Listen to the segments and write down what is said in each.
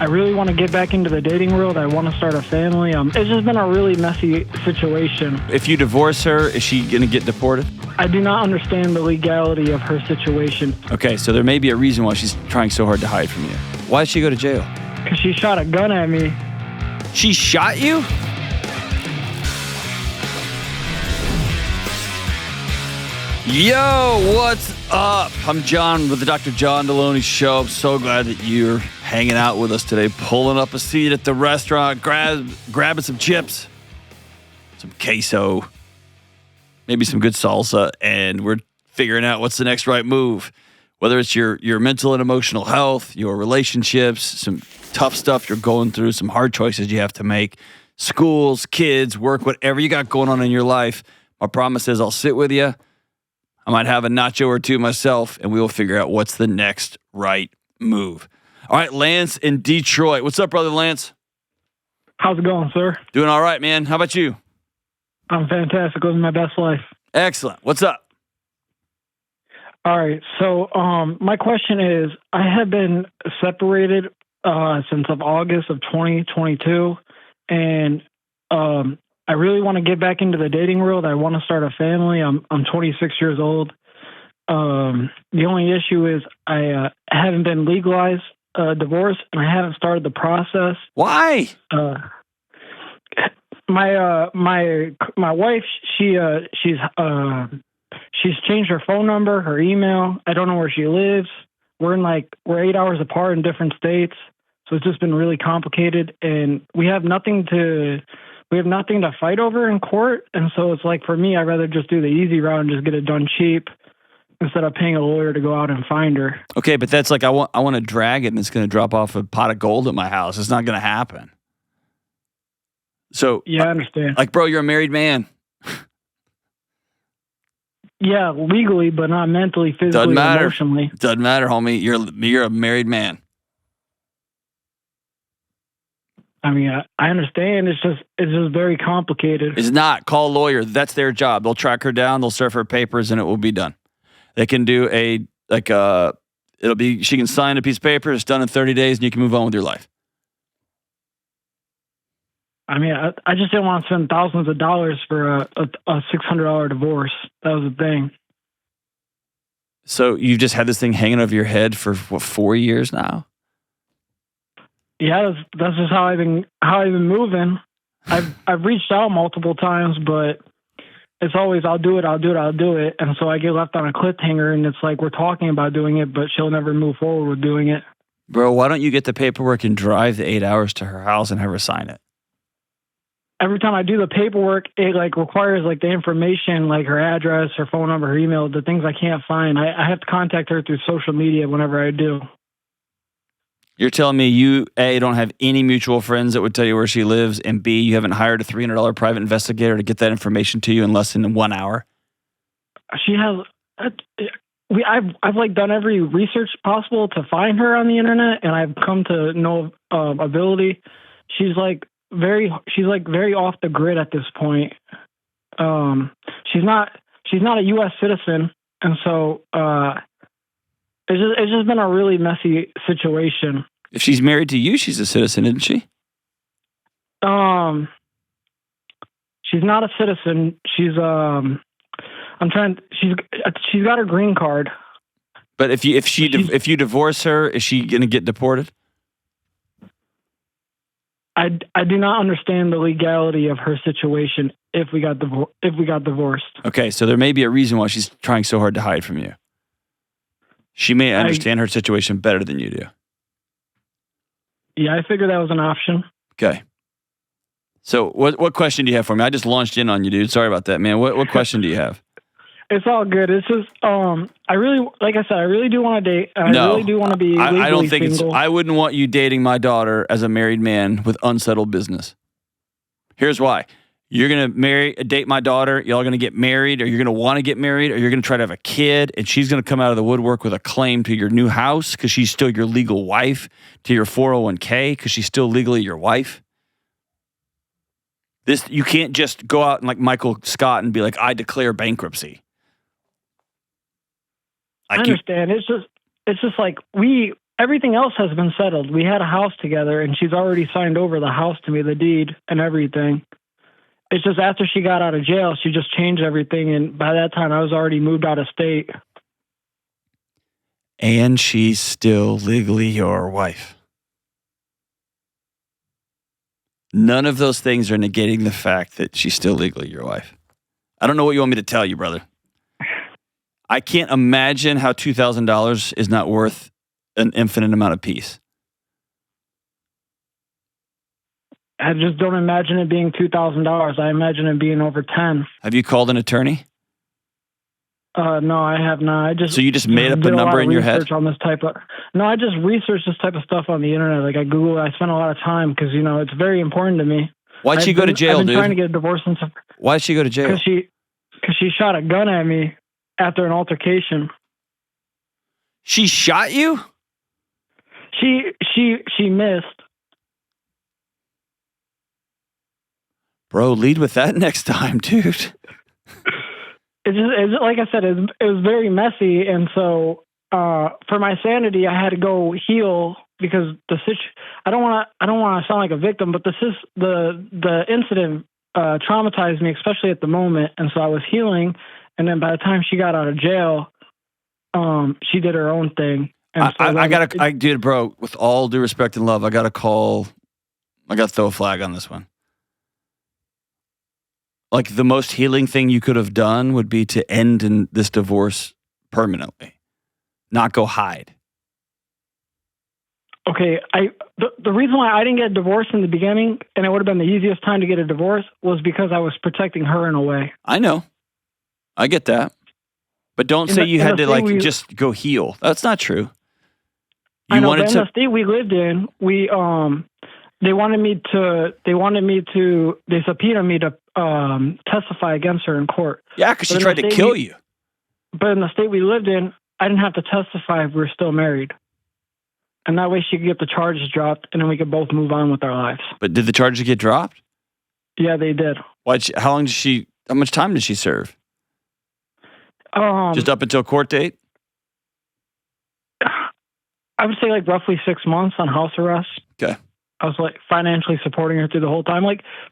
I really want to get back into the dating world. I want to start a family. It's just been a really messy situation. If you divorce her, is she going to get deported? I do not understand the legality of her situation. Okay, so there may be a reason why she's trying so hard to hide from you. Why did she go to jail? Because she shot a gun at me. She shot you? Yo, what's up? I'm John with the Dr. John Delony Show. I'm so glad that you're hanging out with us today, pulling up a seat at the restaurant, grabbing some chips, some queso, maybe some good salsa, and we're figuring out what's the next right move. Whether it's your mental and emotional health, your relationships, some tough stuff you're going through, some hard choices you have to make, schools, kids, work, whatever you got going on in your life. My promise is I'll sit with you. I might have a nacho or two myself, and we will figure out what's the next right move. All right, Lance in Detroit. What's up, brother Lance? How's it going, sir? Doing all right, man. How about you? I'm fantastic. Living my best life. Excellent. What's up? All right. So my question is, I have been separated since of August of 2022, and I really want to get back into the dating world. I want to start a family. I'm 26 years old. The only issue is I haven't been legalized divorce, and I haven't started the process. Why? My wife, she's changed her phone number, her email. I don't know where she lives. We're 8 hours apart in different states, so it's just been really complicated, and we have nothing to fight over in court. And so it's like, for me, I'd rather just do the easy route and just get it done cheap instead of paying a lawyer to go out and find her. Okay, but that's like I want a dragon that's going to drop off a pot of gold at my house. It's not going to happen. So yeah, I understand. Like, bro, you're a married man. Yeah, legally, but not mentally, physically, emotionally. Doesn't matter, homie. You're a married man. I mean, I understand. It's just very complicated. It's not. Call a lawyer. That's their job. They'll track her down. They'll serve her papers, and it will be done. They can do she can sign a piece of paper. It's done in 30 days, and you can move on with your life. I mean, I just didn't want to spend thousands of dollars for a $600 divorce. That was the thing. So you've just had this thing hanging over your head for 4 years now? Yeah, that's just how I've been moving. I've reached out multiple times, but it's always I'll do it, and so I get left on a cliffhanger, and it's like we're talking about doing it, but she'll never move forward with doing it. Bro, why don't you get the paperwork and drive the 8 hours to her house and have her sign it? Every time I do the paperwork, it requires the information, like her address, her phone number, her email, the things I can't find. I have to contact her through social media whenever I do. You're telling me you, A, don't have any mutual friends that would tell you where she lives, and B, you haven't hired a $300 private investigator to get that information to you in less than 1 hour? She has. I've done every research possible to find her on the internet, and I've come to no ability. She's very off the grid at this point. She's not a U.S. citizen, and so it's just been a really messy situation. If she's married to you, she's a citizen, isn't she? She's not a citizen. She's got her green card. But if you divorce her, is she going to get deported? I do not understand the legality of her situation if we got divorced. Okay, so there may be a reason why she's trying so hard to hide from you. She may understand her situation better than you do. Yeah, I figured that was an option. Okay. So what question do you have for me? I just launched in on you, dude. Sorry about that, man. What question do you have? It's all good. It's just, I really do want to date. I really do want to be legally I don't think single. I wouldn't want you dating my daughter as a married man with unsettled business. Here's why. You're going to date my daughter. Y'all are going to get married, or you're going to want to get married, or you're going to try to have a kid, and she's going to come out of the woodwork with a claim to your new house because she's still your legal wife, to your 401k because she's still legally your wife. You can't just go out and like Michael Scott and be like, I declare bankruptcy. I understand. It's just like we everything else has been settled. We had a house together, and she's already signed over the house to me, the deed and everything. It's just after she got out of jail, she just changed everything, and by that time, I was already moved out of state. And she's still legally your wife. None of those things are negating the fact that she's still legally your wife. I don't know what you want me to tell you, brother. I can't imagine how $2,000 is not worth an infinite amount of peace. I just don't imagine it being $2,000. I imagine it being over 10. Have you called an attorney? No, I have not. So you just made up a number in your head? On this type of, no, I just researched this type of stuff on the internet. Like I Google, I spent a lot of time because it's very important to me. Why'd she go to jail, I've been dude? Trying to get a divorce since. Why'd she go to jail? Because she shot a gun at me after an altercation. She shot you? She missed. Bro, lead with that next time, dude. It's like I said, it was very messy, and so for my sanity, I had to go heal because I don't want to sound like a victim, but the incident traumatized me, especially at the moment, and so I was healing, and then by the time she got out of jail, she did her own thing. And I did, bro. With all due respect and love, I got to throw a flag on this one. Like the most healing thing you could have done would be to end in this divorce permanently, not go hide. Okay, the reason why I didn't get divorced in the beginning, and it would have been the easiest time to get a divorce, was because I was protecting her in a way. I know, I get that, but don't say you had to just go heal. That's not true. I know, but in the state we lived in, they subpoenaed me to testify against her in court. Yeah, because she tried to kill you. But in the state we lived in, I didn't have to testify if we were still married. And that way she could get the charges dropped, and then we could both move on with our lives. But did the charges get dropped? Yeah, they did. How much time did she serve? Just up until court date? I would say roughly 6 months on house arrest. Okay. I was financially supporting her through the whole time.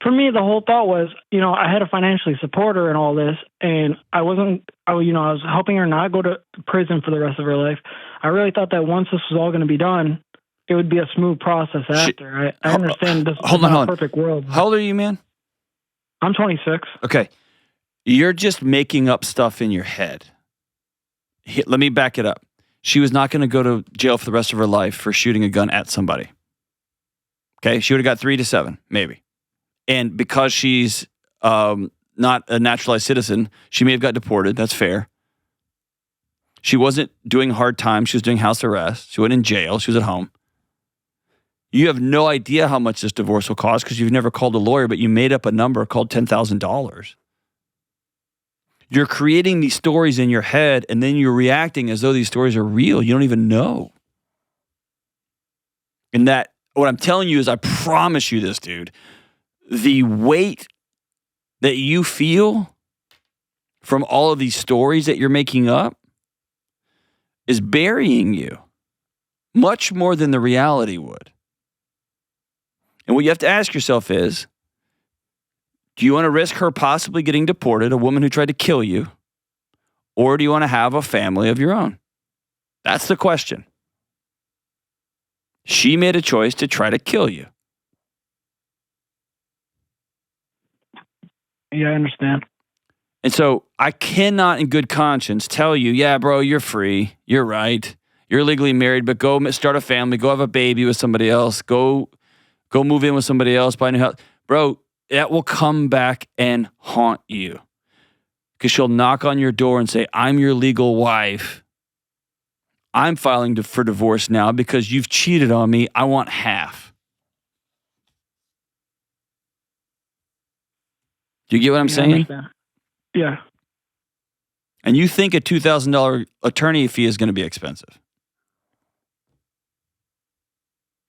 For me, the whole thought was, I had to financially support her in all this, and I was helping her not go to prison for the rest of her life. I really thought that once this was all going to be done, it would be a smooth process after. I understand this is not a perfect world. How old are you, man? I'm 26. Okay. You're just making up stuff in your head. Let me back it up. She was not going to go to jail for the rest of her life for shooting a gun at somebody. Okay, she would have got 3 to 7, maybe. And because she's not a naturalized citizen, she may have got deported. That's fair. She wasn't doing hard time. She was doing house arrest. She wasn't in jail. She was at home. You have no idea how much this divorce will cost because you've never called a lawyer, but you made up a number called $10,000. You're creating these stories in your head, and then you're reacting as though these stories are real. You don't even know. And what I'm telling you is, I promise you this, dude, the weight that you feel from all of these stories that you're making up is burying you much more than the reality would. And what you have to ask yourself is, do you want to risk her possibly getting deported, a woman who tried to kill you, or do you want to have a family of your own? That's the question. She made a choice to try to kill you. Yeah, I understand. And so I cannot in good conscience tell you, yeah, bro, you're free. You're right. You're legally married, but go start a family. Go have a baby with somebody else. Go move in with somebody else. Buy a new house. Bro, that will come back and haunt you. Because she'll knock on your door and say, I'm your legal wife. I'm filing for divorce now because you've cheated on me. I want half. Do you get what I'm saying? Yeah. And you think a $2,000 attorney fee is going to be expensive.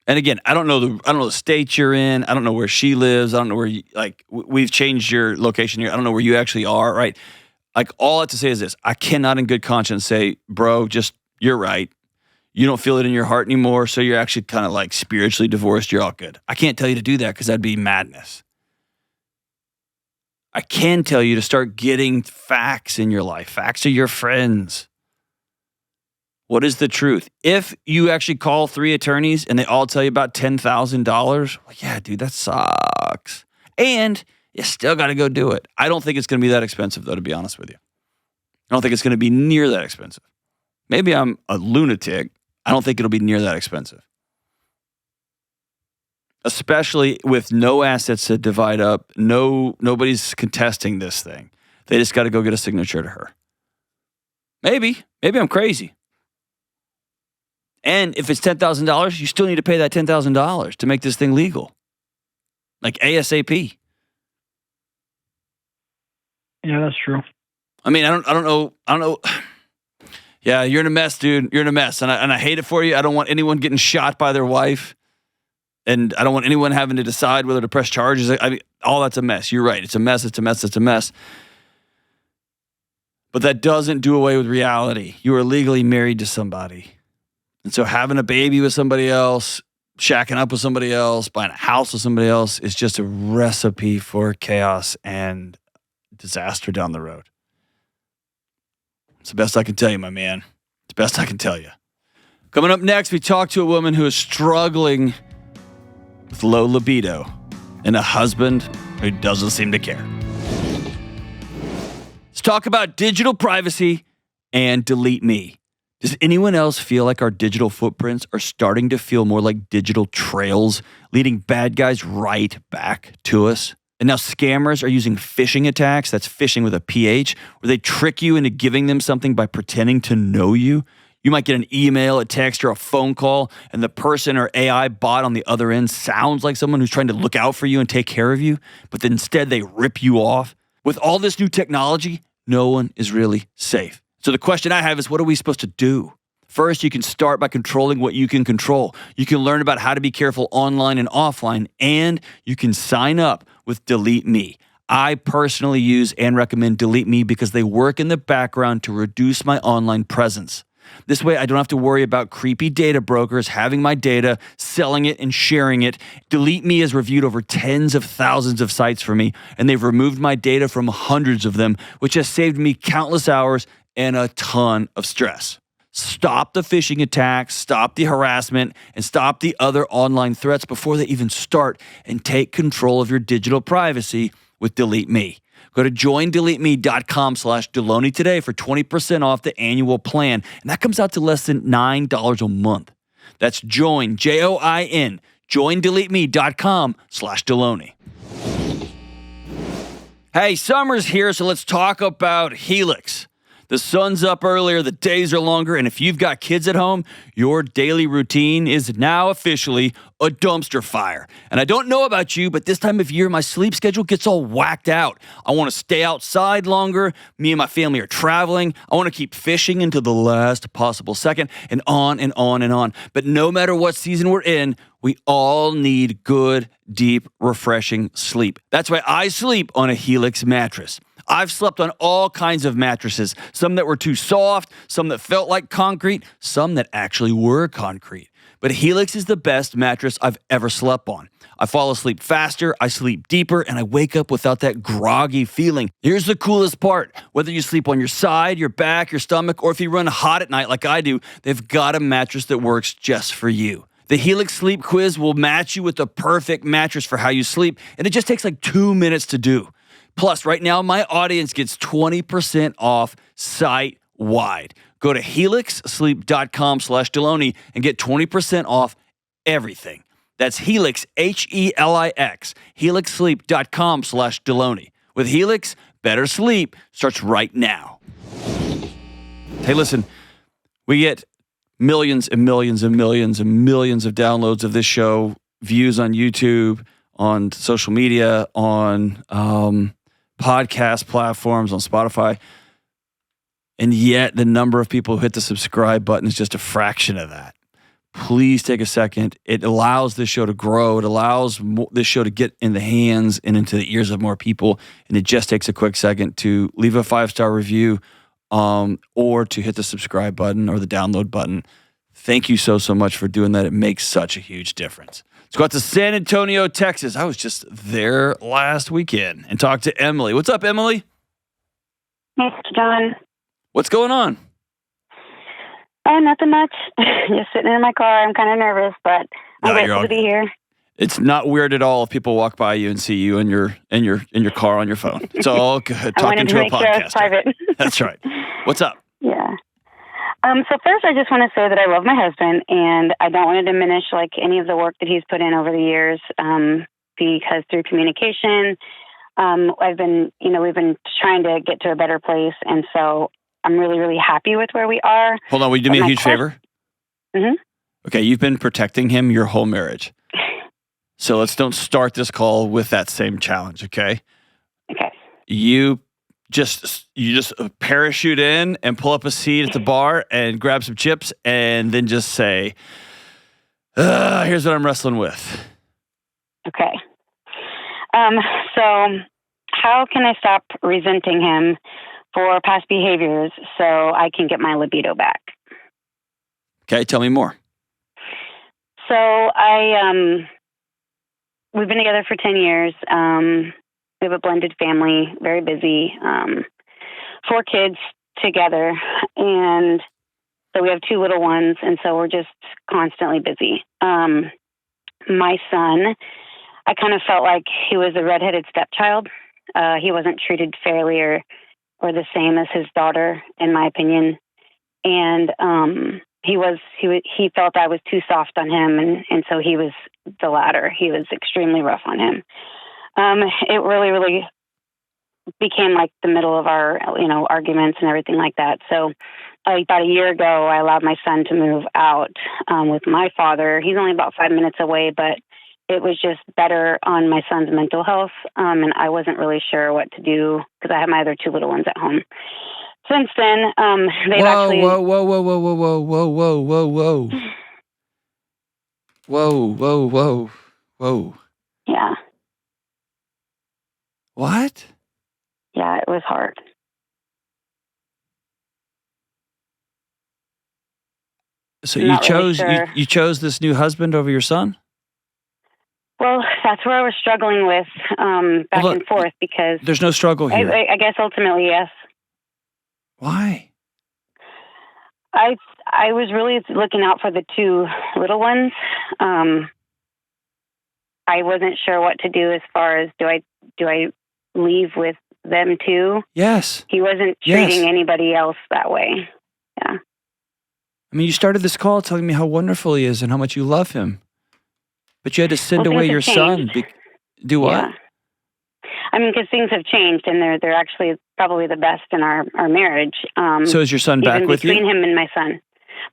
And again, I don't know the state you're in. I don't know where she lives. I don't know where we've changed your location here. I don't know where you actually are, right? All I have to say is this. I cannot in good conscience say, bro, you're right. You don't feel it in your heart anymore, so you're actually kind of like spiritually divorced. You're all good. I can't tell you to do that because that'd be madness. I can tell you to start getting facts in your life. Facts are your friends. What is the truth? If you actually call 3 attorneys and they all tell you about $10,000, well, yeah, dude, that sucks. And you still got to go do it. I don't think it's going to be that expensive, though, to be honest with you. I don't think it's going to be near that expensive. Maybe I'm a lunatic. I don't think it'll be near that expensive. Especially with no assets to divide up. Nobody's contesting this thing. They just got to go get a signature to her. Maybe I'm crazy. And if it's $10,000, you still need to pay that $10,000 to make this thing legal. Like ASAP. Yeah, that's true. I mean, I don't know. Yeah, you're in a mess, dude. You're in a mess. And I hate it for you. I don't want anyone getting shot by their wife. And I don't want anyone having to decide whether to press charges. I mean, all that's a mess. You're right. It's a mess. But that doesn't do away with reality. You are legally married to somebody. And so having a baby with somebody else, shacking up with somebody else, buying a house with somebody else is just a recipe for chaos and disaster down the road. It's the best I can tell you, my man. It's the best I can tell you. Coming up next, we talk to a woman who is struggling with low libido and a husband who doesn't seem to care. Let's talk about digital privacy and delete me. Does anyone else feel like our digital footprints are starting to feel more like digital trails, leading bad guys right back to us? And now scammers are using phishing attacks, that's phishing with a PH, where they trick you into giving them something by pretending to know you. You might get an email, a text, or a phone call, and the person or AI bot on the other end sounds like someone who's trying to look out for you and take care of you, but then instead they rip you off. With all this new technology, no one is really safe. So the question I have is, what are we supposed to do? First, you can start by controlling what you can control. You can learn about how to be careful online and offline, and you can sign up with Delete Me. I personally use and recommend Delete Me because they work in the background to reduce my online presence. This way, I don't have to worry about creepy data brokers having my data, selling it, and sharing it. Delete Me has reviewed over tens of thousands of sites for me, and they've removed my data from hundreds of them, which has saved me countless hours and a ton of stress. Stop the phishing attacks, stop the harassment, and stop the other online threats before they even start, and take control of your digital privacy with Delete Me. Go to joindeleteme.com/Delony today for 20% off the annual plan, and that comes out to less than $9 a month. That's join, Join, joindeleteme.com/Delony. Hey, summer's here, so let's talk about Helix. The sun's up earlier, the days are longer, and if you've got kids at home, your daily routine is now officially a dumpster fire. And I don't know about you, but this time of year, my sleep schedule gets all whacked out. I want to stay outside longer. Me and my family are traveling. I want to keep fishing until the last possible second, and on and on and on. But no matter what season we're in, we all need good, deep, refreshing sleep. That's why I sleep on a Helix mattress. I've slept on all kinds of mattresses, some that were too soft, some that felt like concrete, some that actually were concrete. But Helix is the best mattress I've ever slept on. I fall asleep faster, I sleep deeper, and I wake up without that groggy feeling. Here's the coolest part. Whether you sleep on your side, your back, your stomach, or if you run hot at night like I do, they've got a mattress that works just for you. The Helix Sleep Quiz will match you with the perfect mattress for how you sleep, and it just takes like 2 minutes to do. Plus, right now, my audience gets 20% off site-wide. Go to helixsleep.com/Delony and get 20% off everything. That's Helix, Helix, helixsleep.com/Delony. With Helix, better sleep starts right now. Hey, listen, we get millions and millions and millions and millions of downloads of this show, views on YouTube, on social media, on podcast platforms, on Spotify. And yet the number of people who hit the subscribe button is just a fraction of that. Please take a second. It allows this show to grow. It allows this show to get in the hands and into the ears of more people. And it just takes a quick second to leave a 5-star review or to hit the subscribe button or the download button. Thank you so much for doing that. It makes such a huge difference. Let's go out to San Antonio, Texas. I was just there last weekend and talked to Emily. What's up, Emily? Hey, John. What's going on? Oh, nothing much. Just sitting in my car. I'm kind of nervous, but I'm grateful to be here. It's not weird at all if people walk by you and see you in your car on your phone. It's all good. Talking to a podcast. Sure I was private. That's right. What's up? Yeah. So first, I just want to say that I love my husband, and I don't want to diminish like any of the work that he's put in over the years. Because through communication, we've been trying to get to a better place, and so I'm really, really happy with where we are. Hold on, will you do me a huge favor? Mm-hmm. Okay, you've been protecting him your whole marriage. So let's don't start this call with that same challenge, okay? Okay. You just parachute in and pull up a seat at the bar and grab some chips and then just say, here's what I'm wrestling with. Okay. So how can I stop resenting him for past behaviors so I can get my libido back? Okay, tell me more. So we've been together for 10 years. We have a blended family, very busy, 4 kids together. And so we have 2 little ones. And so we're just constantly busy. My son, I kind of felt like he was a redheaded stepchild. He wasn't treated fairly or the same as his daughter, in my opinion. And he felt I was too soft on him, and so he was the latter. He was extremely rough on him. It really, really became like the middle of our, arguments and everything like that. So about a year ago, I allowed my son to move out with my father. He's only about 5 minutes away, but it was just better on my son's mental health. And I wasn't really sure what to do because I have my other 2 little ones at home. Since then, they've actually... Whoa. Yeah. What? Yeah, it was hard. So you chose this new husband over your son? Well, that's where I was struggling with back and forth because... There's no struggle here. I guess ultimately, yes. Why? I was really looking out for the 2 little ones. I wasn't sure what to do as far as do I leave with them too? Yes. He wasn't treating anybody else that way. Yeah. I mean, you started this call telling me how wonderful he is and how much you love him. But you had to send away your son. Do what? Yeah. I mean, because things have changed, and they're actually probably the best in our marriage. So is your son back with you? Between him and my son.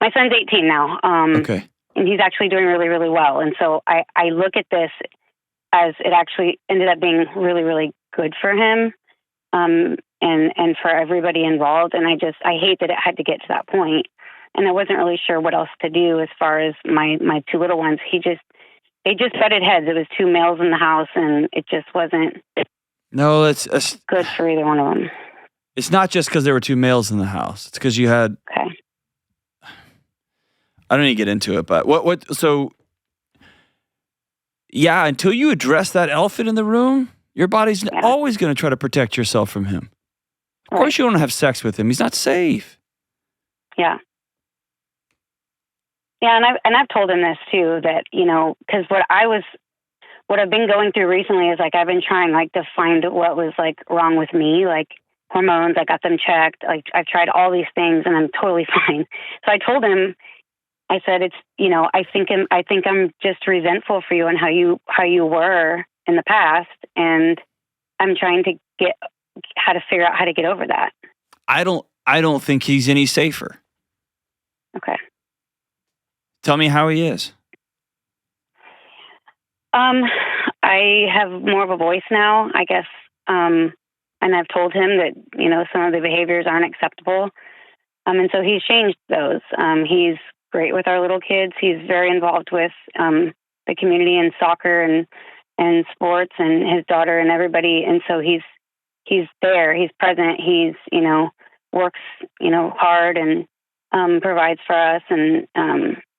My son's 18 now. Okay. And he's actually doing really, really well. And so I look at this as it actually ended up being really, really good for him and for everybody involved. And I hate that it had to get to that point. And I wasn't really sure what else to do as far as my 2 little ones. They just butted heads. It was 2 males in the house, and it just wasn't good for either one of them. It's not just because there were 2 males in the house. It's because you had... Okay. I don't need to get into it, but so... Yeah, until you address that elephant in the room, your body's always going to try to protect yourself from him. Of course you don't have sex with him. He's not safe. Yeah. Yeah, and I've told him this too, that, because what I've been going through recently is like I've been trying like to find what was like wrong with me, like hormones. I got them checked. Like I've tried all these things and I'm totally fine. So I told him, I said, it's, I think I'm just resentful for you and how you were in the past, and I'm trying to figure out how to get over that. I don't think he's any safer. Okay. Tell me how he is. I have more of a voice now, I guess. And I've told him that, some of the behaviors aren't acceptable. And so he's changed those. He's great with our little kids. He's very involved with the community and soccer and sports and his daughter and everybody. And so he's there. He's present. He's, works, hard. And provides for us, and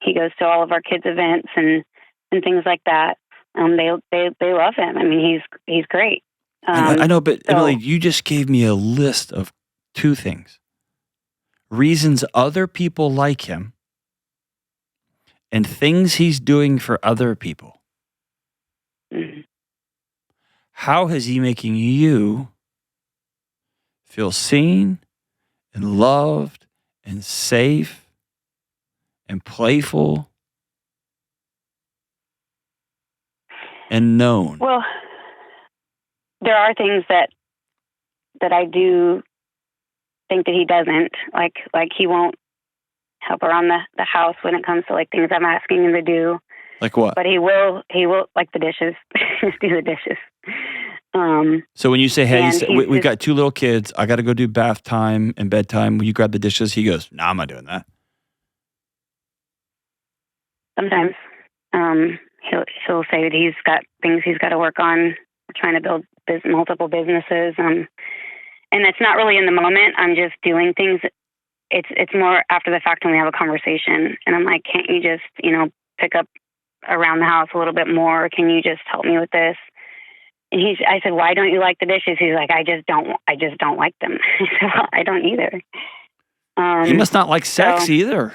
he goes to all of our kids' events and things like that. They love him. I mean, he's great. I know, but Emily, you just gave me a list of 2 things. Reasons other people like him and things he's doing for other people. Mm-hmm. How is he making you feel seen and loved and safe and playful and known? Well, there are things that I do think that he doesn't, like he won't help around the house when it comes to like things I'm asking him to do. Like what? But he will like the dishes, do the dishes. So when you say, hey, we've got 2 little kids, I got to go do bath time and bedtime, will you grab the dishes? He goes, nah, I'm not doing that. Sometimes he'll say that he's got things he's got to work on. We're trying to build multiple businesses. And it's not really in the moment. I'm just doing things. It's more after the fact when we have a conversation. And I'm like, can't you just, pick up around the house a little bit more? Can you just help me with this? And I said, why don't you like the dishes? He's like, I just don't like them. I said, well, I don't either. He must not like sex either.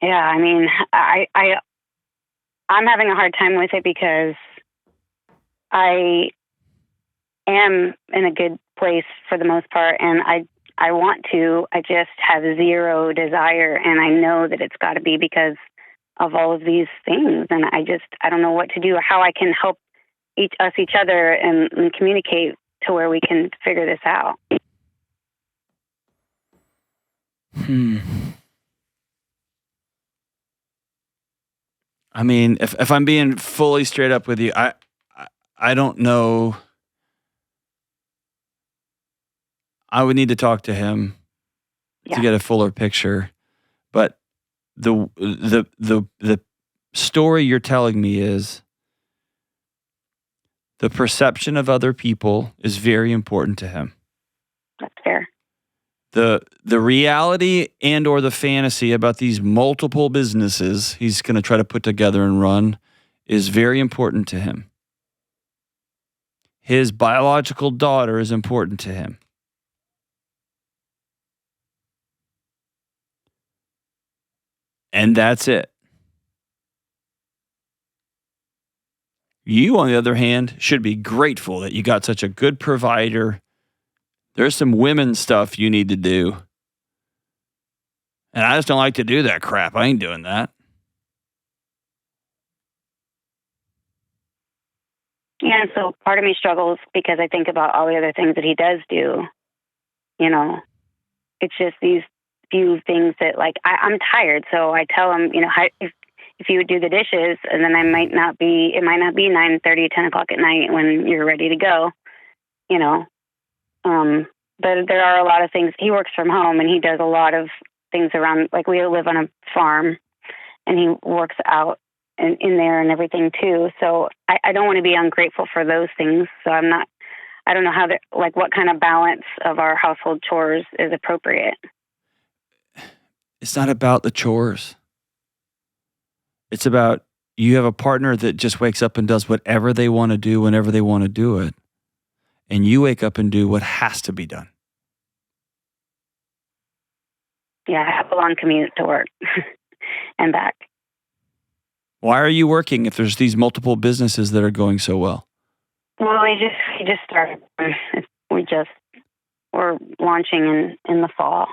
Yeah, I mean, I'm having a hard time with it because I am in a good place for the most part, and I want to. I just have zero desire, and I know that it's got to be because of all of these things, and I don't know what to do or how I can help each other and communicate to where we can figure this out. I mean, if I'm being fully straight up with you, I don't know. I would need to talk to him to get a fuller picture. But the story you're telling me is the perception of other people is very important to him. That's fair. The reality and or the fantasy about these multiple businesses he's going to try to put together and run is very important to him. His biological daughter is important to him. And that's it. You, on the other hand, should be grateful that you got such a good provider. There's some women stuff you need to do. And I just don't like to do that crap. I ain't doing that. Yeah, so part of me struggles because I think about all the other things that he does do. It's just these few things that, like, I'm tired. So I tell him, if you would do the dishes, and then it might not be 9:30, 10 o'clock at night when you're ready to go, but there are a lot of things. He works from home, and he does a lot of things around, like, we live on a farm, and he works out in there and everything too. So I don't want to be ungrateful for those things. So I don't know what kind of balance of our household chores is appropriate. It's not about the chores. It's about you have a partner that just wakes up and does whatever they want to do whenever they want to do it. And you wake up and do what has to be done. Yeah, I have a long commute to work and back. Why are you working if there's these multiple businesses that are going so well? Well, we just started. We're launching in the fall.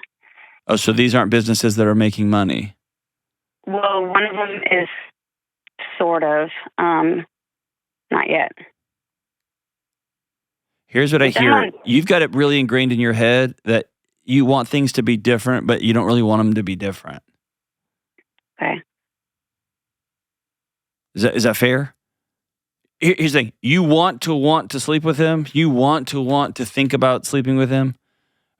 Oh, so these aren't businesses that are making money? Well, one of them is sort of, not yet. Here's what I hear. You've got it really ingrained in your head that you want things to be different, but you don't really want them to be different. Okay. Is that fair? Here's the thing. You want to sleep with him. You want to think about sleeping with him.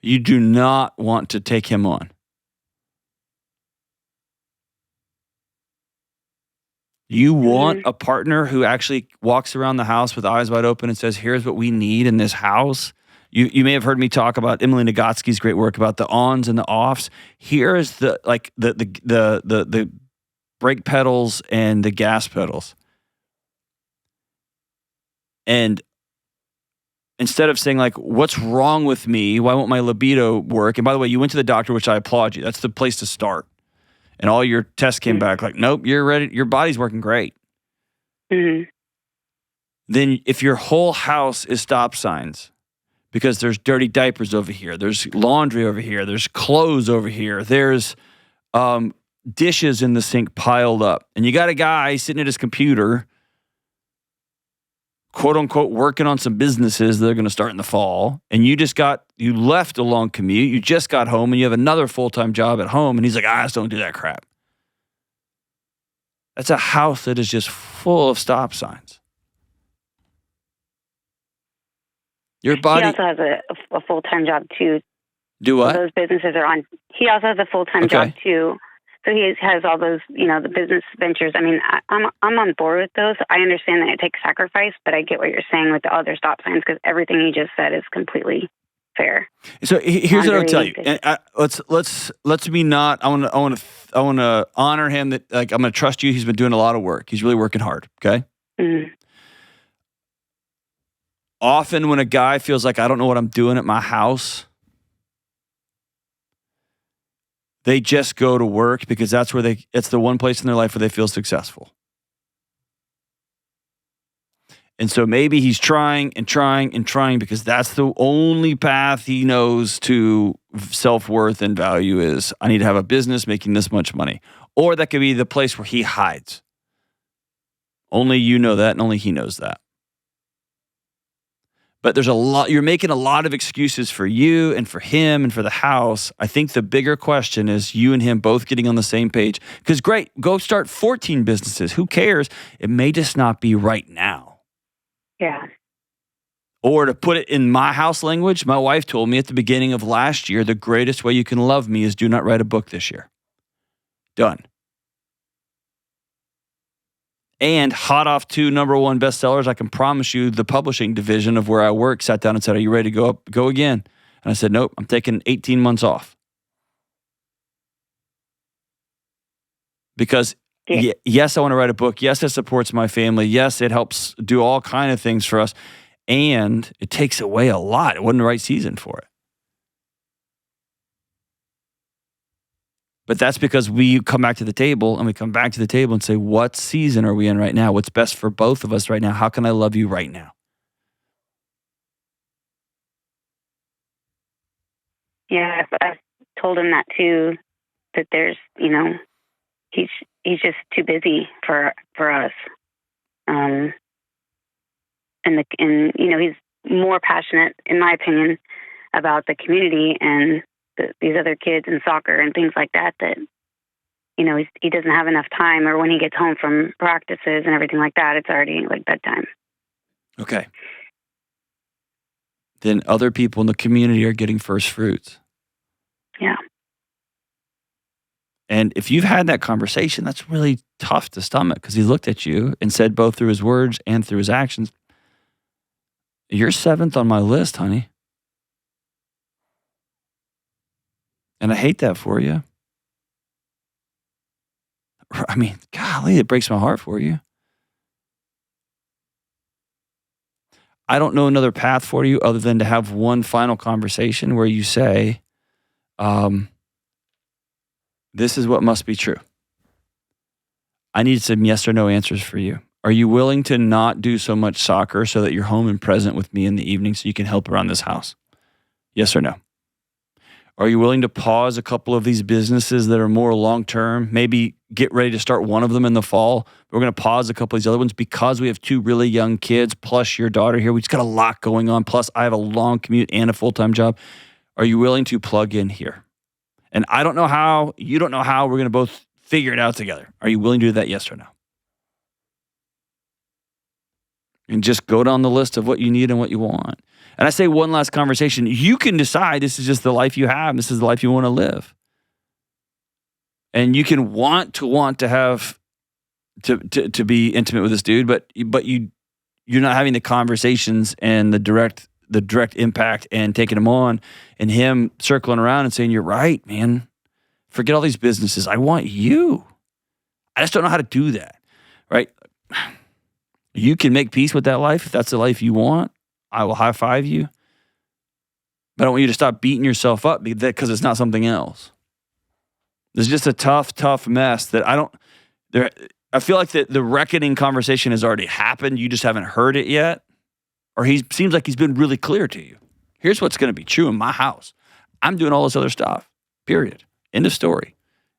You do not want to take him on. You want a partner who actually walks around the house with eyes wide open and says, here's what we need in this house. You may have heard me talk about Emily Nagotsky's great work about the ons and the offs. Here is the brake pedals and the gas pedals. And instead of saying like, what's wrong with me? Why won't my libido work? And by the way, you went to the doctor, which I applaud you. That's the place to start. And all your tests came back like, nope, you're ready. Your body's working great. Mm-hmm. Then if your whole house is stop signs, because there's dirty diapers over here, there's laundry over here, there's clothes over here, there's dishes in the sink piled up, and you got a guy sitting at his computer, quote unquote, working on some businesses that are going to start in the fall, and you left a long commute, you just got home, and you have another full-time job at home, and he's like, I just don't do that crap. That's a house that is just full of stop signs. Your body. He also has a full-time job too. Do what? So those businesses are on. He also has a full-time job too. So he has all those, the business ventures. I mean, I'm on board with those. I understand that it takes sacrifice, but I get what you're saying with the other stop signs because everything you just said is completely fair. So here's what I'll tell you. And let's be not. I want to honor him. That like I'm going to trust you. He's been doing a lot of work. He's really working hard. Okay. Mm-hmm. Often when a guy feels like I don't know what I'm doing at my house, they just go to work because it's the one place in their life where they feel successful. And so maybe he's trying and trying and trying because that's the only path he knows to self-worth and value is I need to have a business making this much money. Or that could be the place where he hides. Only you know that and only he knows that. But there's you're making a lot of excuses for you and for him and for the house. I think the bigger question is you and him both getting on the same page. Because great, go start 14 businesses. Who cares? It may just not be right now. Yeah. Or to put it in my house language, my wife told me at the beginning of last year, the greatest way you can love me is do not write a book this year. Done. And hot off 2 number 1 bestsellers, I can promise you the publishing division of where I work sat down and said, are you ready to go again? And I said, nope, I'm taking 18 months off. Because yes, I want to write a book. Yes, it supports my family. Yes, it helps do all kinds of things for us. And it takes away a lot. It wasn't the right season for it. But that's because we come back to the table and say, what season are we in right now? What's best for both of us right now? How can I love you right now? Yeah, I've told him that too, that there's, he's just too busy for us. And he's more passionate, in my opinion, about the community and these other kids in soccer and things like that, he doesn't have enough time, or when he gets home from practices and everything like that, it's already like bedtime. Okay. Then other people in the community are getting first fruits. Yeah. And if you've had that conversation, that's really tough to stomach because he looked at you and said both through his words and through his actions, you're 7th on my list, honey. And I hate that for you. I mean, golly, it breaks my heart for you. I don't know another path for you other than to have one final conversation where you say, this is what must be true. I need some yes or no answers for you. Are you willing to not do so much soccer so that you're home and present with me in the evening so you can help around this house? Yes or no? Are you willing to pause a couple of these businesses that are more long-term? Maybe get ready to start one of them in the fall. We're going to pause a couple of these other ones because we have 2 really young kids, plus your daughter here. We just got a lot going on. Plus, I have a long commute and a full-time job. Are you willing to plug in here? And I don't know how, you don't know how, we're going to both figure it out together. Are you willing to do that, yes or no? And just go down the list of what you need and what you want. And I say one last conversation. You can decide this is just the life you have. This is the life you want to live. And you can want to have to be intimate with this dude, but you're not having the conversations and the direct the direct impact and taking him on, and him circling around and saying, "You're right, man. Forget all these businesses. I want you. I just don't know how to do that." Right? You can make peace with that life if that's the life you want. I will high five you. But I don't want you to stop beating yourself up because it's not something else. There's just a tough mess that I feel like the reckoning conversation has already happened. You just haven't heard it yet. Or he seems like he's been really clear to you. Here's what's going to be true in my house. I'm doing all this other stuff. Period. End of story.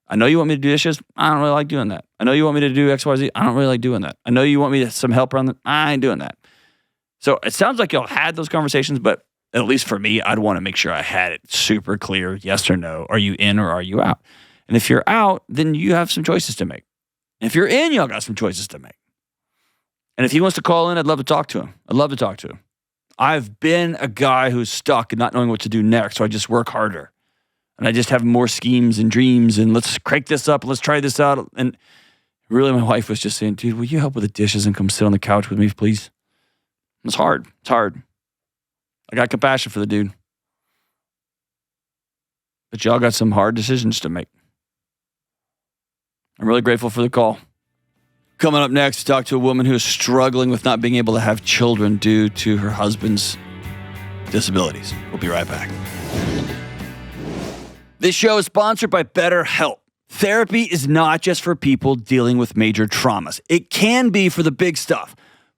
I know you want me to do dishes. I don't really like doing that. I know you want me to do X, Y, Z. I don't really like doing that. I know you want me to some help around that. I ain't doing that. So it sounds like y'all had those conversations, but at least for me, I'd want to make sure I had it super clear, yes or no. Are you in or are you out? And if you're out, then you have some choices to make. And if you're in, y'all got some choices to make. And if he wants to call in, I'd love to talk to him. I've been a guy who's stuck and not knowing what to do next, so I just work harder. And I just have more schemes and dreams, and let's crank this up, let's try this out. And really, my wife was just saying, dude, will you help with the dishes and come sit on the couch with me, please? It's hard. I got compassion for the dude. But y'all got some hard decisions to make. I'm really grateful for the call. Coming up next, talk to a woman who is struggling with not being able to have children due to her husband's disabilities. We'll be right back. This show is sponsored by BetterHelp. Therapy is not just for people dealing with major traumas. It can be for the big stuff,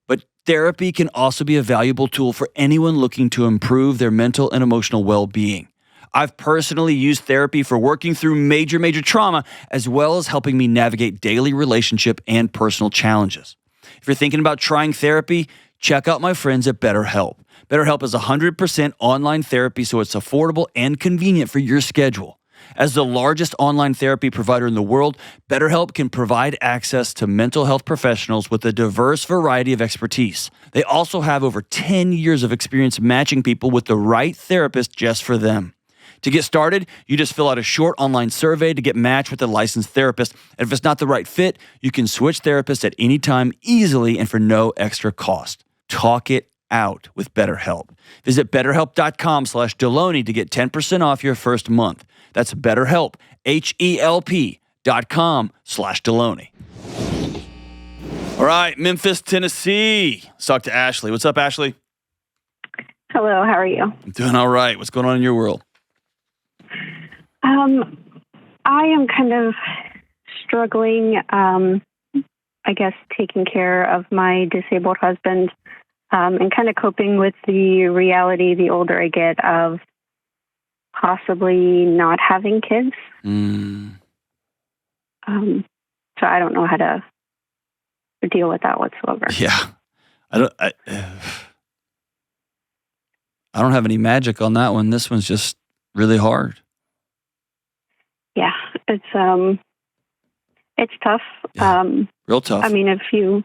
but therapy can also be a valuable tool for anyone looking to improve their mental and emotional well-being. I've personally used therapy for working through major trauma, as well as helping me navigate daily relationship and personal challenges. If you're thinking about trying therapy, check out my friends at BetterHelp. BetterHelp is 100% online therapy, so it's affordable and convenient for your schedule. As the largest online therapy provider in the world, BetterHelp can provide access to mental health professionals with a diverse variety of expertise. They also have over 10 years of experience matching people with the right therapist just for them. To get started, you just fill out a short online survey to get matched with a licensed therapist. And if it's not the right fit, you can switch therapists at any time easily and for no extra cost. Talk it out with BetterHelp. Visit BetterHelp.com/Delony to get 10% off your first month. That's BetterHelp, HELP.com/Delony. All right, Memphis, Tennessee. Let's talk to Ashley. What's up, Ashley? Hello, how are you? I'm doing all right. What's going on in your world? I am kind of struggling, I guess, taking care of my disabled husband and kind of coping with the reality the older I get of possibly not having kids. So I don't know how to deal with that whatsoever. Yeah. I don't have any magic on that one. This one's just really hard. Yeah, it's tough. Yeah, real tough. I mean, a few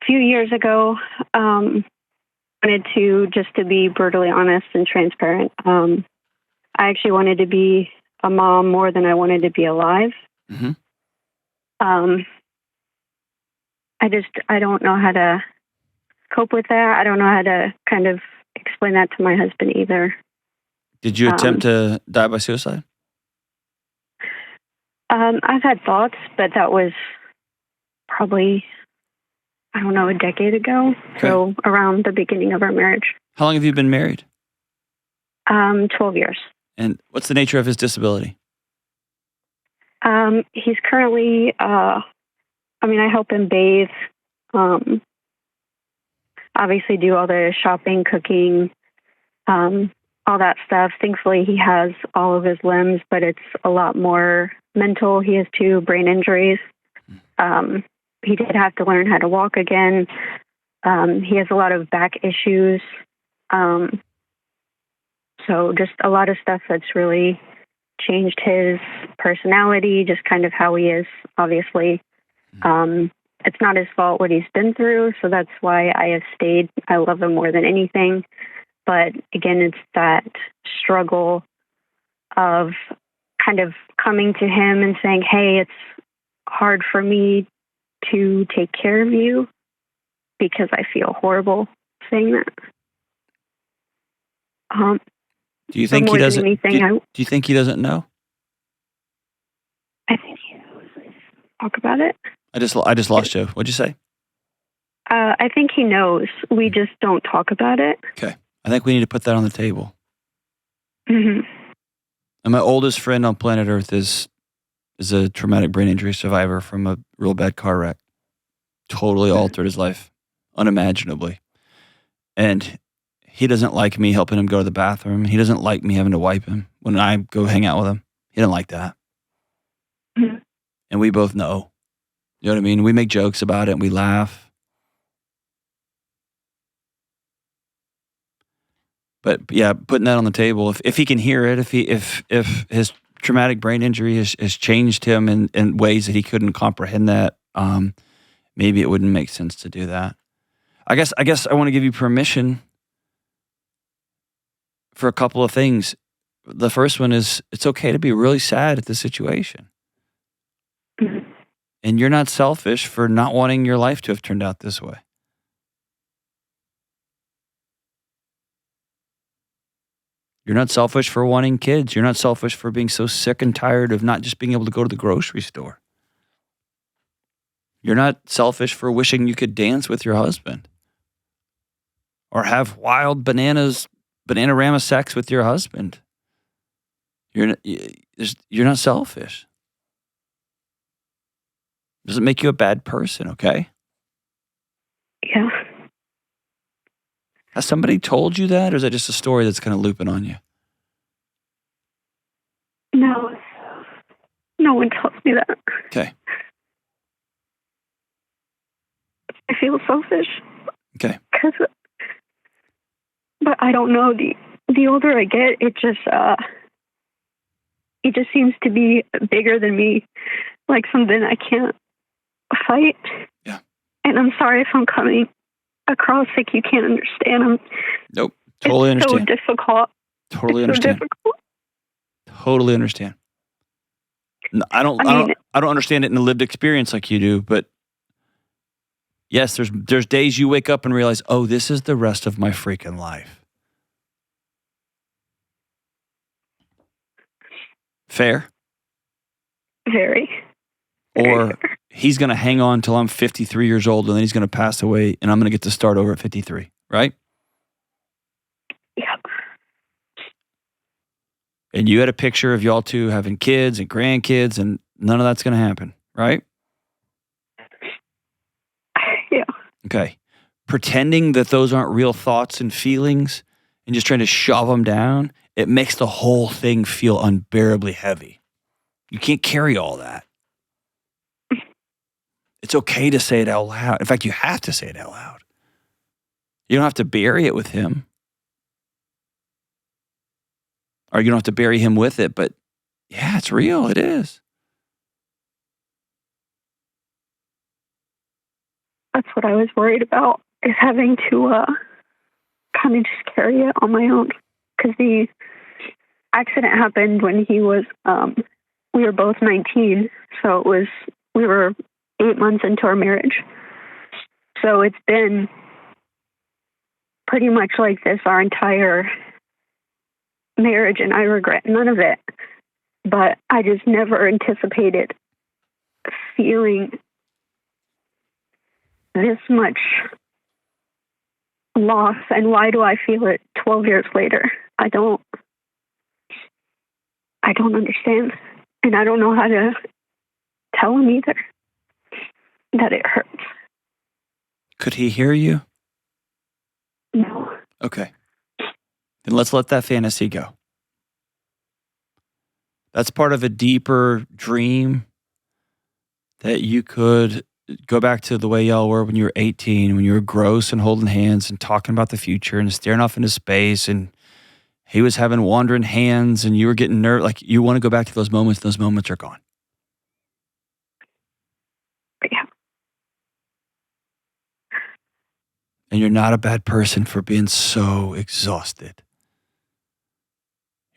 years ago, wanted to be brutally honest and transparent. I actually wanted to be a mom more than I wanted to be alive. Mm-hmm. I don't know how to cope with that. I don't know how to kind of explain that to my husband either. Did you attempt to die by suicide? I've had thoughts, but that was probably, a decade ago. Okay. So around the beginning of our marriage. How long have you been married? 12 years. And what's the nature of his disability? He's currently, I help him bathe, obviously do all the shopping, cooking, all that stuff. Thankfully, he has all of his limbs, but it's a lot more mental. He has 2 brain injuries. He did have to learn how to walk again. He has a lot of back issues. So just a lot of stuff that's really changed his personality, just kind of how he is, obviously. It's not his fault what he's been through, so that's why I have stayed. I love him more than anything. But again, it's that struggle of kind of coming to him and saying, hey, it's hard for me to take care of you because I feel horrible saying that. Do you think he more than doesn't? anything, Do you think he doesn't know? I think he knows. Talk about it. I just lost you. What'd you say? I think he knows. We just don't talk about it. Okay. I think we need to put that on the table. Mm-hmm. And my oldest friend on planet Earth is a traumatic brain injury survivor from a real bad car wreck. Totally altered his life unimaginably. And he doesn't like me helping him go to the bathroom. He doesn't like me having to wipe him when I go hang out with him. He doesn't like that. Mm-hmm. And we both know. You know what I mean? We make jokes about it and we laugh. But yeah, putting that on the table, if he can hear it, if his traumatic brain injury has changed him in ways that he couldn't comprehend that, maybe it wouldn't make sense to do that. I guess I want to give you permission for a couple of things. The first one is it's okay to be really sad at the situation. Mm-hmm. And you're not selfish for not wanting your life to have turned out this way. You're not selfish for wanting kids. You're not selfish for being so sick and tired of not just being able to go to the grocery store. You're not selfish for wishing you could dance with your husband or have wild bananarama sex with your husband. You're not selfish. Doesn't make you a bad person, okay? Yeah. Has somebody told you that, or is that just a story that's kind of looping on you? No. No one tells me that. Okay. I feel selfish. Okay. But I don't know. The older I get, it just seems to be bigger than me, like something I can't fight. Yeah. And I'm sorry if I'm coming across like you can't understand. Nope. Totally it's understand. so difficult. Totally it's understand. So difficult. Totally understand. No, I don't understand it in a lived experience like you do, but yes, there's days you wake up and realize, oh, this is the rest of my freaking life. Fair? Very. Or he's going to hang on till I'm 53 years old and then he's going to pass away and I'm going to get to start over at 53, right? Yeah. And you had a picture of y'all two having kids and grandkids and none of that's going to happen, right? Yeah. Okay. Pretending that those aren't real thoughts and feelings and just trying to shove them down, it makes the whole thing feel unbearably heavy. You can't carry all that. It's okay to say it out loud. In fact, you have to say it out loud. You don't have to bury it with him. Or you don't have to bury him with it, but yeah, it's real. It is. That's what I was worried about, is having to kind of just carry it on my own. Because the accident happened when he was, we were both 19. So we were 8 months into our marriage. So it's been pretty much like this our entire marriage, and I regret none of it. But I just never anticipated feeling this much loss. And why do I feel it 12 years later? I don't understand. And I don't know how to tell him either that it hurts. Could he hear you? No. Okay. Then let's let that fantasy go. That's part of a deeper dream that you could go back to the way y'all were when you were 18, when you were gross and holding hands and talking about the future and staring off into space, and he was having wandering hands and you were getting nervous. Like, you want to go back to those moments. Those moments are gone. Yeah. And you're not a bad person for being so exhausted.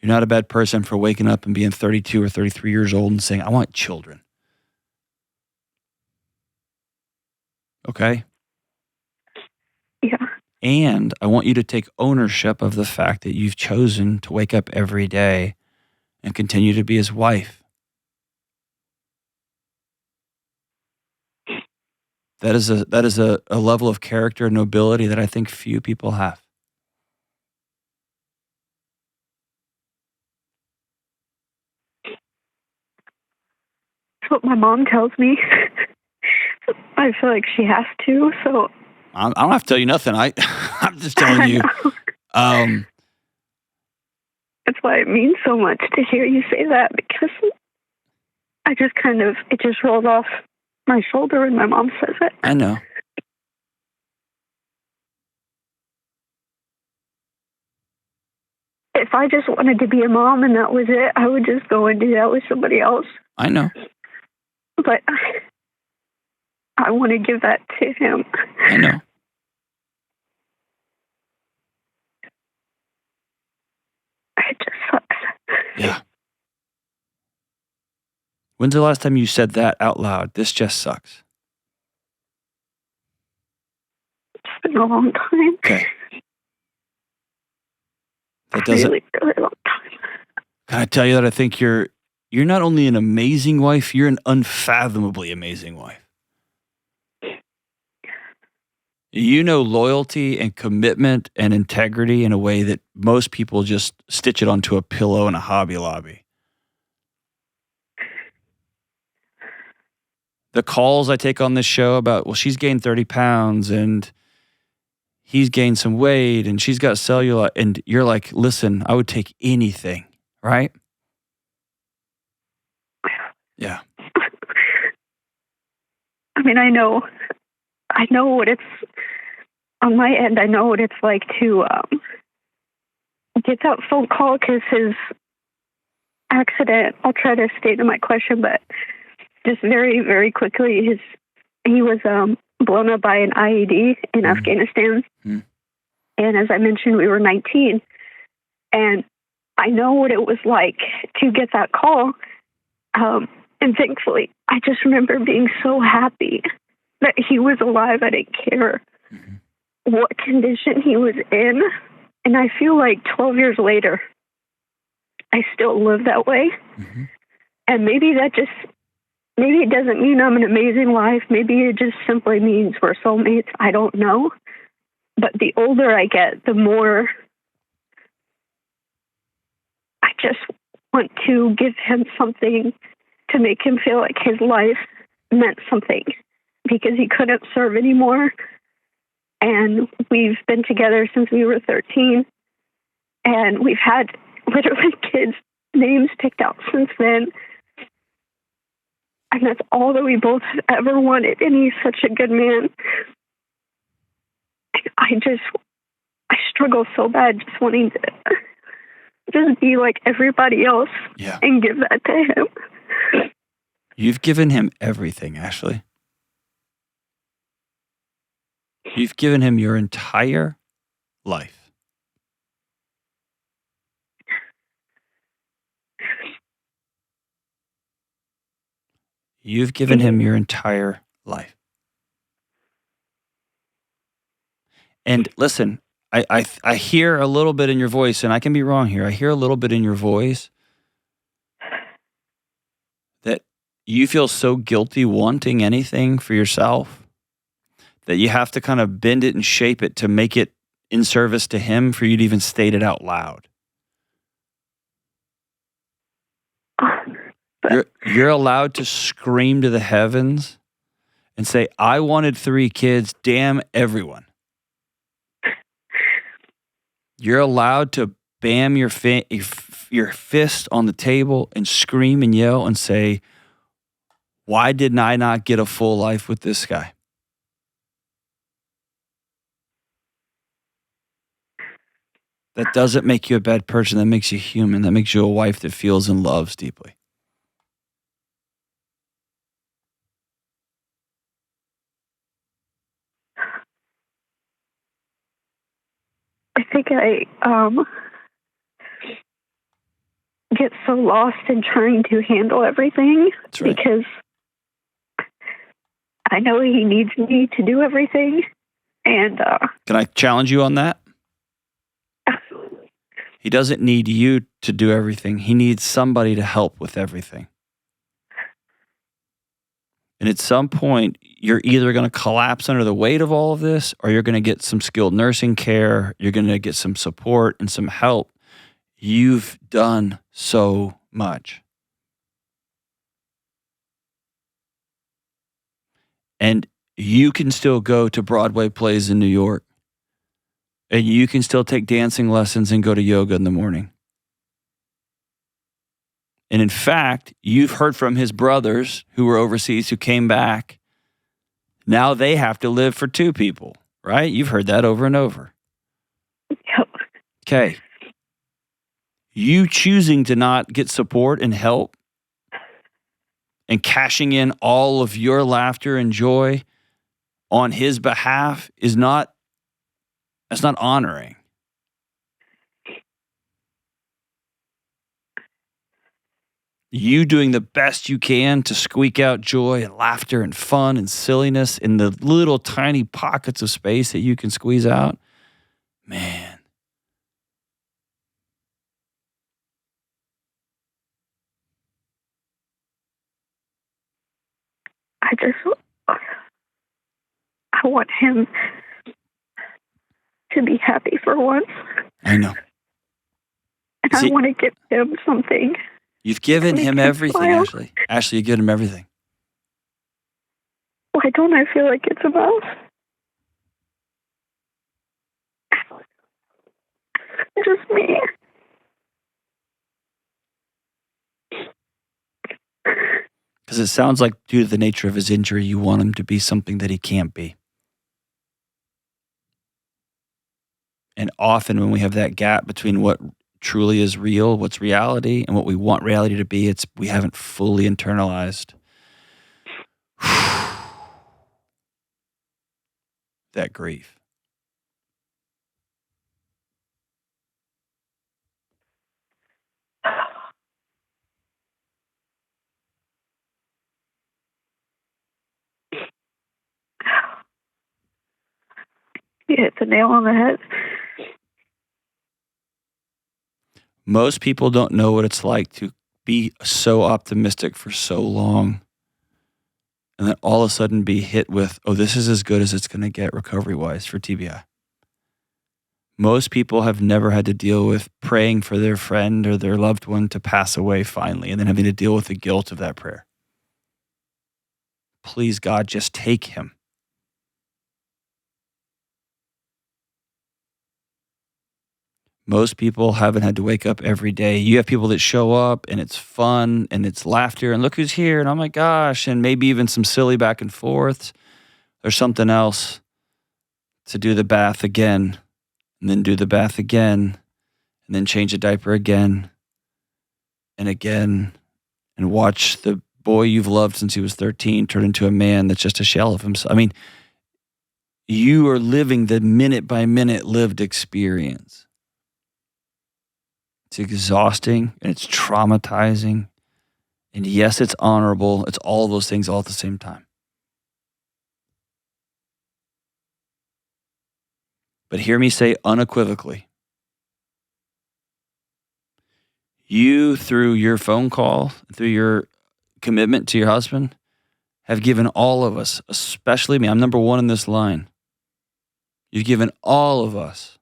You're not a bad person for waking up and being 32 or 33 years old and saying, I want children. Okay? Yeah. And I want you to take ownership of the fact that you've chosen to wake up every day and continue to be his wife. That is a level of character and nobility that I think few people have. That's what my mom tells me. I feel like she has to, so... I don't have to tell you nothing. I'm just telling you. That's why it means so much to hear you say that, because I just it just rolls off my shoulder when my mom says it. I know. If I just wanted to be a mom and that was it, I would just go and do that with somebody else. I know. But I want to give that to him. I know. It just sucks. Yeah. When's the last time you said that out loud? This just sucks. It's been a long time. Okay. That doesn't. Really, really long time. Can I tell you that I think you're not only an amazing wife, you're an unfathomably amazing wife. You know loyalty and commitment and integrity in a way that most people just stitch it onto a pillow in a Hobby Lobby. The calls I take on this show about, well, she's gained 30 pounds and he's gained some weight and she's got cellulite. And you're like, listen, I would take anything, right? Yeah. I mean, I know what it's, on my end, I know what it's like to get that phone call because his accident, I'll try to stay to my question, but just very, very quickly, he was blown up by an IED in Afghanistan. Mm. And as I mentioned, we were 19. And I know what it was like to get that call. And thankfully, I just remember being so happy that he was alive. I didn't care what condition he was in. And I feel like 12 years later, I still live that way. Mm-hmm. And maybe it doesn't mean I'm an amazing wife. Maybe it just simply means we're soulmates. I don't know. But the older I get, the more I just want to give him something to make him feel like his life meant something because he couldn't serve anymore. And we've been together since we were 13. And we've had literally kids' names picked out since then. And that's all that we both have ever wanted. And he's such a good man. I struggle so bad just wanting to just be like everybody else and give that to him. You've given him everything, Ashley. You've given him your entire life. You've given him your entire life. And listen, I hear a little bit in your voice, and I can be wrong here. I hear a little bit in your voice that you feel so guilty wanting anything for yourself that you have to kind of bend it and shape it to make it in service to him for you to even state it out loud. You're allowed to scream to the heavens and say, I wanted 3 kids, damn everyone. You're allowed to bam your fist on the table and scream and yell and say, why didn't I not get a full life with this guy? That doesn't make you a bad person. That makes you human. That makes you a wife that feels and loves deeply. I think I get so lost in trying to handle everything because I know he needs me to do everything. And can I challenge you on that? He doesn't need you to do everything. He needs somebody to help with everything. And at some point, you're either going to collapse under the weight of all of this, or you're going to get some skilled nursing care. You're going to get some support and some help. You've done so much. And you can still go to Broadway plays in New York. And you can still take dancing lessons and go to yoga in the morning. And in fact, you've heard from his brothers who were overseas who came back. Now they have to live for two people, right? You've heard that over and over. Yep. Okay. You choosing to not get support and help and cashing in all of your laughter and joy on his behalf that's not honoring. You doing the best you can to squeak out joy and laughter and fun and silliness in the little tiny pockets of space that you can squeeze out. Man. I want him to be happy for once. I know. And I want to give him something. You've given him everything, smile. Ashley. Ashley, you've given him everything. Why don't I feel like it's enough? Just me. Because it sounds like due to the nature of his injury, you want him to be something that he can't be. And often when we have that gap between what truly is real, what's reality, and what we want reality to be, we haven't fully internalized that grief. You hit the nail on the head. Most people don't know what it's like to be so optimistic for so long and then all of a sudden be hit with, oh, this is as good as it's going to get recovery-wise for TBI. Most people have never had to deal with praying for their friend or their loved one to pass away finally and then having to deal with the guilt of that prayer. Please, God, just take him. Most people haven't had to wake up every day. You have people that show up and it's fun and it's laughter and look who's here and oh my gosh, and maybe even some silly back and forth. There's something else to do the bath again and then do the bath again and then change a diaper again and watch the boy you've loved since he was 13 turn into a man that's just a shell of himself. I mean, you are living the minute by minute lived experience. It's exhausting and it's traumatizing. And yes, it's honorable. It's all of those things all at the same time. But hear me say unequivocally, you, through your phone call, through your commitment to your husband, have given all of us, especially me, I'm number one in this line. You've given all of us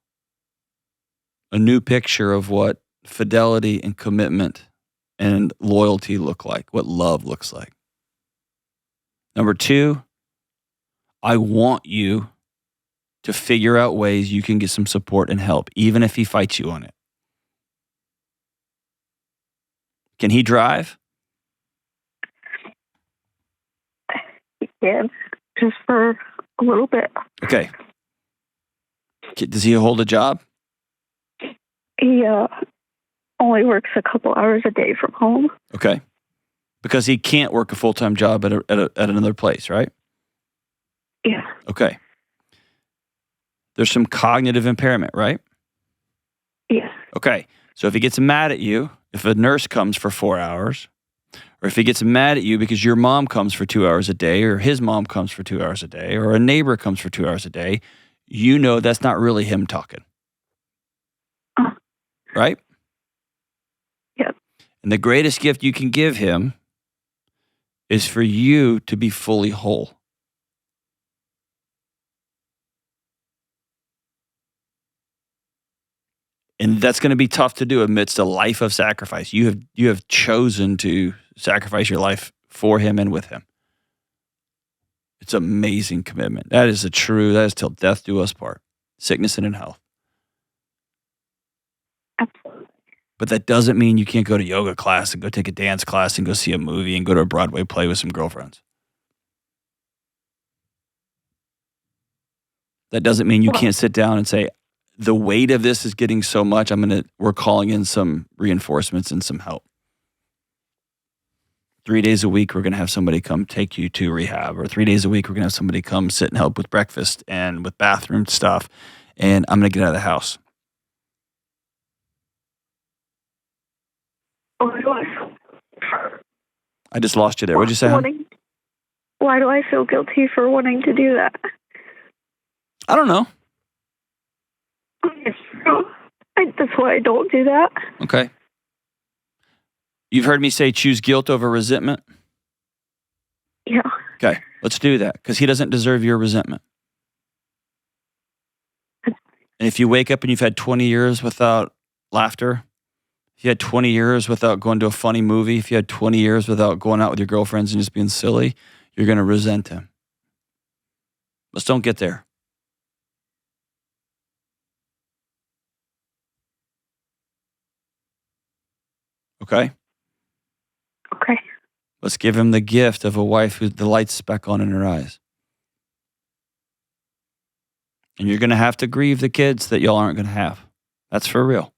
a new picture of what fidelity and commitment and loyalty look like, what love looks like. Number two, I want you to figure out ways you can get some support and help, even if he fights you on it. Can he drive? Yeah, just for a little bit. Okay. Does he hold a job? He only works a couple hours a day from home. Okay. Because he can't work a full-time job at another place, right? Yeah. Okay. There's some cognitive impairment, right? Yeah. Okay. So if he gets mad at you, if a nurse comes for 4 hours, or if he gets mad at you because your mom comes for 2 hours a day, or his mom comes for 2 hours a day, or a neighbor comes for 2 hours a day, you know that's not really him talking. Right? Yep. And the greatest gift you can give him is for you to be fully whole. And that's going to be tough to do amidst a life of sacrifice. You have chosen to sacrifice your life for him and with him. It's an amazing commitment. That is till death do us part. Sickness and in health. Absolutely. But that doesn't mean you can't go to yoga class and go take a dance class and go see a movie and go to a Broadway play with some girlfriends. That doesn't mean you can't sit down and say, the weight of this is getting so much, we're calling in some reinforcements and some help. 3 days a week, we're going to have somebody come take you to rehab, or 3 days a week, we're going to have somebody come sit and help with breakfast and with bathroom stuff, and I'm going to get out of the house. I just lost you there. What'd you say, hon? Why do I feel guilty for wanting to do that? I don't know. It's true. That's why I don't do that. Okay. You've heard me say choose guilt over resentment? Yeah. Okay, let's do that, because he doesn't deserve your resentment. And if you wake up and you've had 20 years without laughter, if you had 20 years without going to a funny movie, if you had 20 years without going out with your girlfriends and just being silly, you're going to resent him. Let's don't get there. Okay? Okay. Let's give him the gift of a wife who the light's back on in her eyes. And you're going to have to grieve the kids that y'all aren't going to have. That's for real.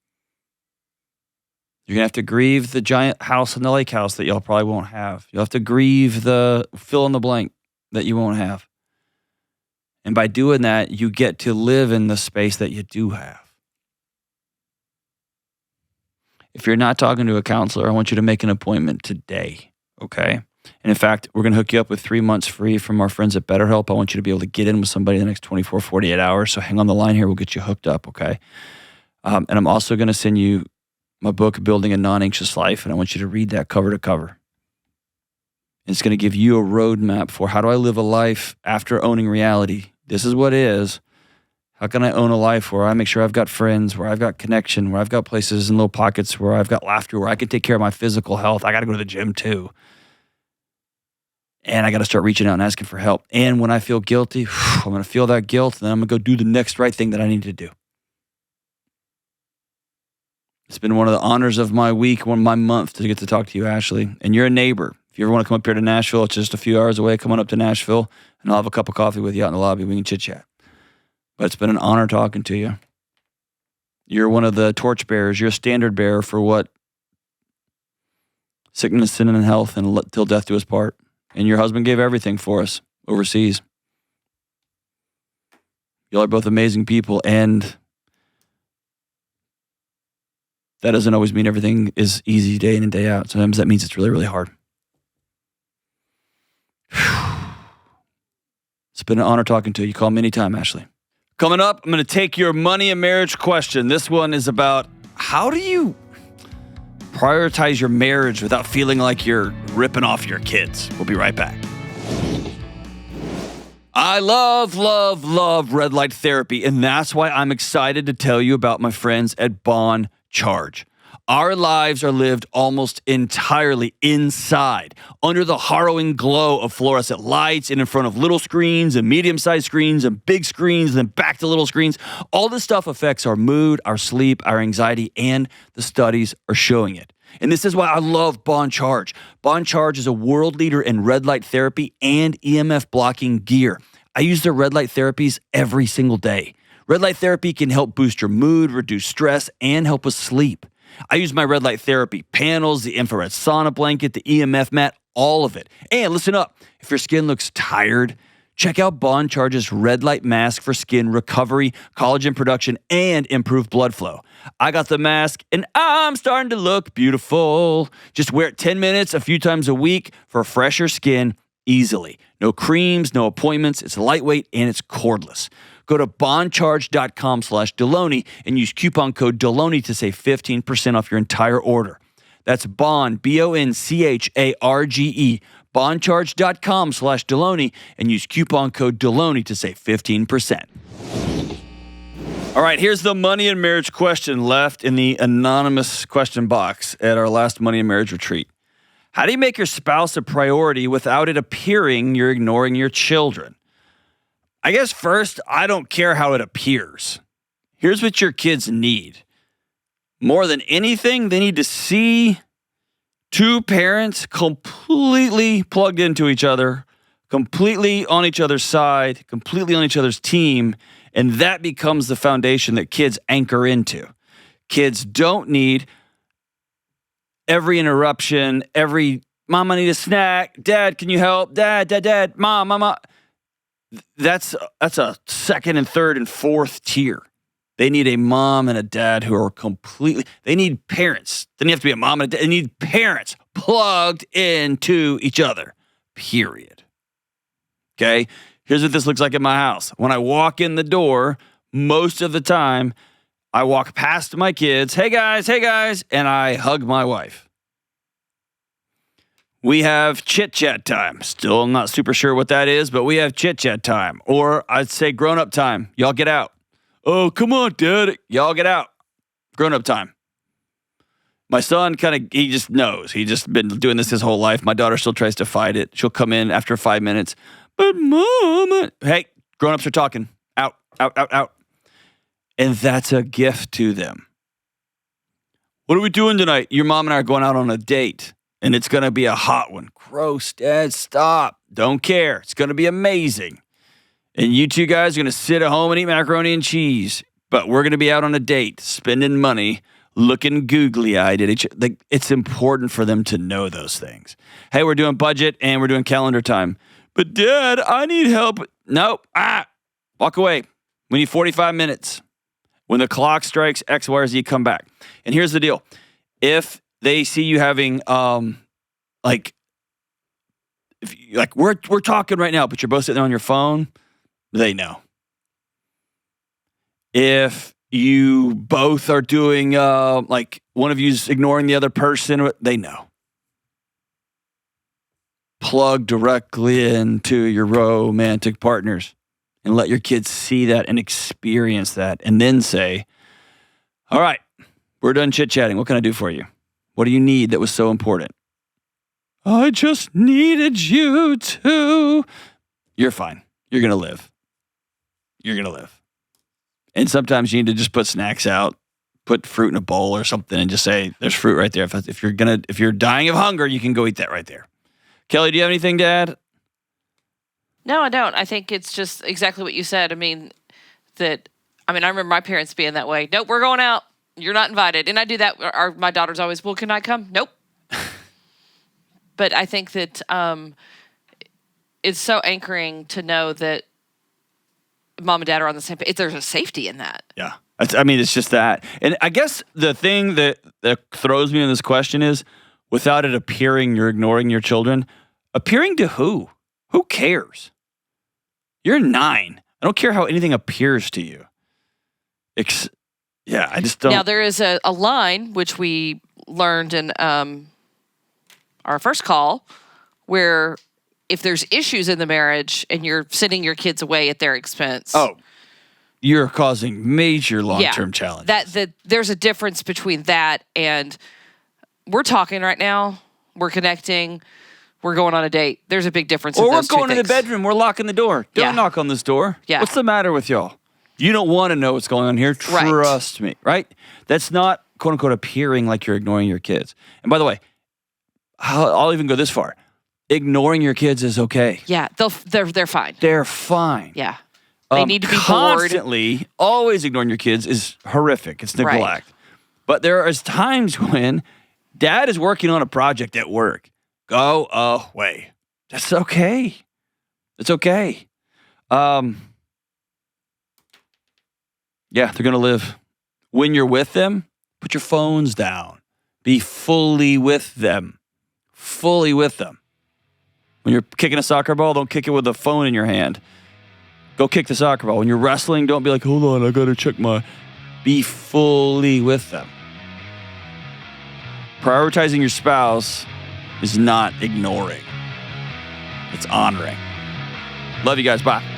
You're going to have to grieve the giant house in the lake house that y'all probably won't have. You'll have to grieve the fill in the blank that you won't have. And by doing that, you get to live in the space that you do have. If you're not talking to a counselor, I want you to make an appointment today, okay? And in fact, we're going to hook you up with 3 months free from our friends at BetterHelp. I want you to be able to get in with somebody in the next 24, 48 hours. So hang on the line here. We'll get you hooked up, okay? And I'm also going to send you my book, Building a Non-Anxious Life, and I want you to read that cover to cover. It's going to give you a roadmap for how do I live a life after owning reality. This is what is. How can I own a life where I make sure I've got friends, where I've got connection, where I've got places in little pockets, where I've got laughter, where I can take care of my physical health. I got to go to the gym too. And I got to start reaching out and asking for help. And when I feel guilty, I'm going to feel that guilt, and then I'm going to go do the next right thing that I need to do. It's been one of the honors of my week, one of my month to get to talk to you, Ashley. And you're a neighbor. If you ever want to come up here to Nashville, it's just a few hours away. Come on up to Nashville, and I'll have a cup of coffee with you out in the lobby. We can chit-chat. But it's been an honor talking to you. You're one of the torchbearers. You're a standard bearer for what sickness, sin, and health, and till death do us part. And your husband gave everything for us overseas. Y'all are both amazing people, and that doesn't always mean everything is easy day in and day out. Sometimes that means it's really, really hard. It's been an honor talking to you. You call me anytime, Ashley. Coming up, I'm going to take your money and marriage question. This one is about how do you prioritize your marriage without feeling like you're ripping off your kids? We'll be right back. I love, love, love red light therapy, and that's why I'm excited to tell you about my friends at Bond Charge. Our lives are lived almost entirely inside, under the harrowing glow of fluorescent lights and in front of little screens and medium-sized screens and big screens and then back to little screens. All this stuff affects our mood, our sleep, our anxiety, and the studies are showing it. And this is why I love Bond Charge. Bond Charge is a world leader in red light therapy and EMF blocking gear. I use their red light therapies every single day. Red light therapy can help boost your mood, reduce stress, and help us sleep. I use my red light therapy panels, the infrared sauna blanket, the EMF mat, all of it. And listen up, if your skin looks tired, check out Bond Charge's red light mask for skin recovery, collagen production, and improved blood flow. I got the mask, and I'm starting to look beautiful. Just wear it 10 minutes a few times a week for fresher skin easily. No creams, no appointments. It's lightweight and it's cordless. Go to bondcharge.com/Delony and use coupon code Delony to save 15% off your entire order. That's Bond, BONCHARGE, bondcharge.com/Delony and use coupon code Delony to save 15%. All right, here's the money and marriage question left in the anonymous question box at our last money and marriage retreat. How do you make your spouse a priority without it appearing you're ignoring your children? I guess first, I don't care how it appears. Here's what your kids need. More than anything, they need to see two parents completely plugged into each other, completely on each other's side, completely on each other's team, and that becomes the foundation that kids anchor into. Kids don't need every interruption, every, Mom, I need a snack. Dad, can you help? Dad, Mom, Mama. That's a second and third and fourth tier. They need a mom and a dad who are they need parents. They don't have to be a mom and a dad. They need parents plugged into each other, period. Okay? Here's what this looks like in my house. When I walk in the door, most of the time, I walk past my kids, hey guys, and I hug my wife. We have chit-chat time. Still, I'm not super sure what that is, but we have chit-chat time. Or I'd say grown-up time. Y'all get out. Oh, come on, Dad. Y'all get out. Grown-up time. My son he just knows. He's just been doing this his whole life. My daughter still tries to fight it. She'll come in after 5 minutes. But Mom, hey, grown-ups are talking. Out. And that's a gift to them. What are we doing tonight? Your mom and I are going out on a date. And it's going to be a hot one. Gross, Dad, stop. Don't care. It's going to be amazing. And you two guys are going to sit at home and eat macaroni and cheese. But we're going to be out on a date, spending money, looking googly-eyed at each other. It's important for them to know those things. Hey, we're doing budget and we're doing calendar time. But Dad, I need help. Nope. Walk away. We need 45 minutes. When the clock strikes X, Y, or Z, come back. And here's the deal. If they see you having, we're talking right now, but you're both sitting there on your phone, they know. If you both are doing, one of you's ignoring the other person, they know. Plug directly into your romantic partners and let your kids see that and experience that and then say, all right, we're done chit-chatting. What can I do for you? What do you need that was so important? I just needed you to. You're fine. You're going to live. And sometimes you need to just put snacks out, put fruit in a bowl or something and just say, there's fruit right there. If you're dying of hunger, you can go eat that right there. Kelly, do you have anything to add? No, I don't. I think it's just exactly what you said. I remember my parents being that way. Nope, we're going out. You're not invited. And I do that. My daughter's always, well, can I come? Nope. But I think that it's so anchoring to know that mom and dad are on the same page. There's a safety in that. Yeah. It's just that. And I guess the thing that throws me in this question is, without it appearing you're ignoring your children, appearing to who? Who cares? You're 9. I don't care how anything appears to you. Yeah, I just don't. Now, there is a line, which we learned in our first call, where if there's issues in the marriage and you're sending your kids away at their expense. Oh, you're causing major long-term challenges. That there's a difference between that and we're talking right now, we're connecting, we're going on a date. There's a big difference in those two things. Or we're going to the bedroom, we're locking the door. Don't knock on this door. Yeah. What's the matter with y'all? You don't want to know what's going on here. Trust me, right? That's not, quote unquote, appearing like you're ignoring your kids. And by the way, I'll even go this far. Ignoring your kids is okay. Yeah, they're fine. They're fine. Yeah. They need to be constantly, always ignoring your kids is horrific. It's neglect. Right. But there is times when Dad is working on a project at work. Go away. That's okay. It's okay. Yeah, they're going to live. When you're with them, put your phones down. Be fully with them. Fully with them. When you're kicking a soccer ball, don't kick it with a phone in your hand. Go kick the soccer ball. When you're wrestling, don't be like, hold on, I got to check my... Be fully with them. Prioritizing your spouse is not ignoring. It's honoring. Love you guys. Bye.